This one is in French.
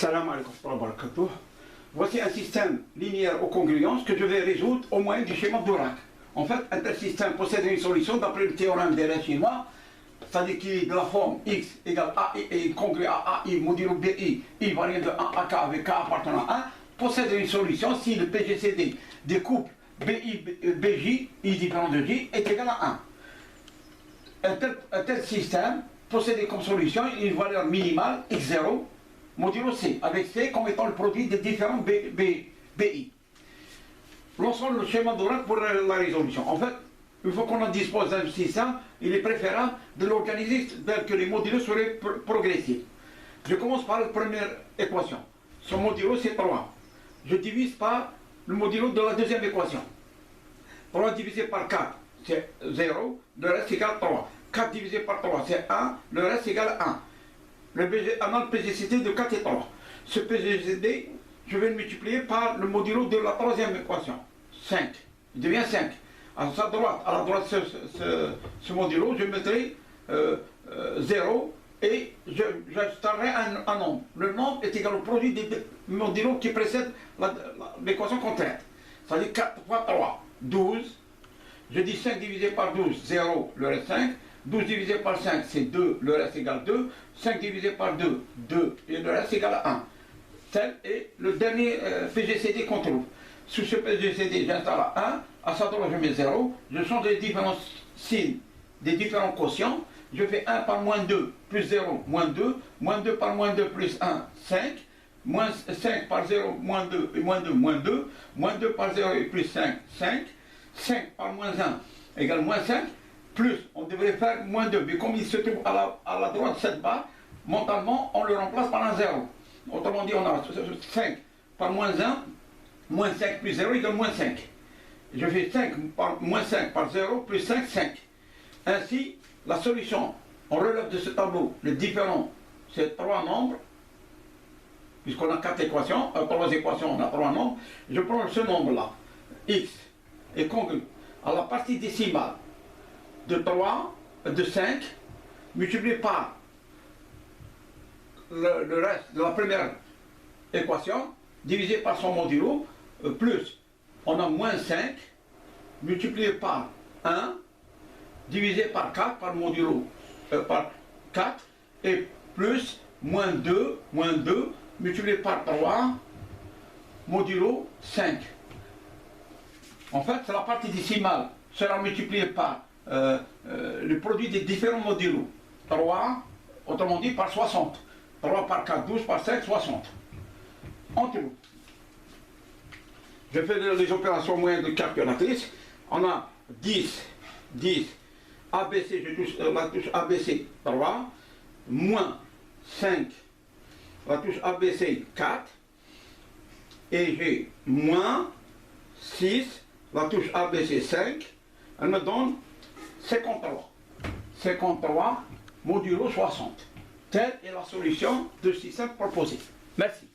Salam alaikum wa barakatuh. Voici un système linéaire aux congruences que je vais résoudre au moyen du schéma d'Orak. En fait, un tel système possède une solution d'après le théorème des raies chinois, c'est-à-dire qu'il est de la forme x égale a et congru à ai modulo bi, i variant de 1 à k avec k appartenant à 1, possède une solution si le PGCD des couples BJ, i différent de j, est égal à 1. Un tel système possède comme solution une valeur minimale x0 modulo C, avec C comme étant le produit des différents BI. Lançons le schéma d'Orak pour la résolution. En fait, une fois qu'on en dispose d'un système, il est préférable de l'organiser tel que les modulos seraient progressifs. Je commence par la première équation. Son modulo c'est 3. Je divise par le modulo de la deuxième équation. 3 divisé par 4, c'est 0, le reste égale 3. 4 divisé par 3, c'est 1, le reste égale 1. Le PGCD de 4 et 3. Ce PGCD, je vais le multiplier par le modulo de la troisième équation. 5. Il devient 5. À sa droite, à la droite de ce modulo, je mettrai 0 et j'ajouterai un nombre. Le nombre est égal au produit des modulos qui précèdent l'équation contraire. C'est-à-dire 4 fois 3, 12. Je dis 5 divisé par 12, 0, le reste 5. 12 divisé par 5, c'est 2, le reste égale 2. 5 divisé par 2, 2, et le reste égale 1. Tel est le dernier PGCD qu'on trouve. Sous ce PGCD, j'installe 1, à sa droite, je mets 0. Je change les différents signes des différents quotients. Je fais 1 par moins 2, plus 0, moins 2. Moins 2 par moins 2, plus 1, 5. Moins 5 par 0, moins 2, et moins 2, moins 2. Moins 2 par 0 et plus 5, 5. 5 par moins 1 égale moins 5. Plus, on devrait faire moins 2, mais comme il se trouve à la droite de cette barre, mentalement, on le remplace par un 0. Autrement dit, on a 5 par moins 1, moins 5 plus 0 égale moins 5. Je fais 5 par moins 5 par 0 plus 5, 5. Ainsi, la solution, on relève de ce tableau les différents, c'est 3 nombres, puisqu'on a 4 équations, 3 équations, on a 3 nombres. Je prends ce nombre-là, x, est congru à la partie décimale de 3, de 5, multiplié par le reste de la première équation, divisé par son modulo, plus, on a moins 5, multiplié par 1, divisé par 4, par modulo, par 4, et plus, moins 2, multiplié par 3, modulo 5. En fait, c'est la partie décimale sera multipliée par le produit des différents modulos. 3, autrement dit, par 60. 3 par 4, 12 par 5, 60. En tout. Je fais les opérations moyennes de calculatrice. On a 10, ABC, je touche la touche ABC 3, moins 5, la touche ABC 4, et j'ai moins 6, la touche ABC 5, elle me donne 53. 53 modulo 60. Telle est la solution du système proposé. Merci.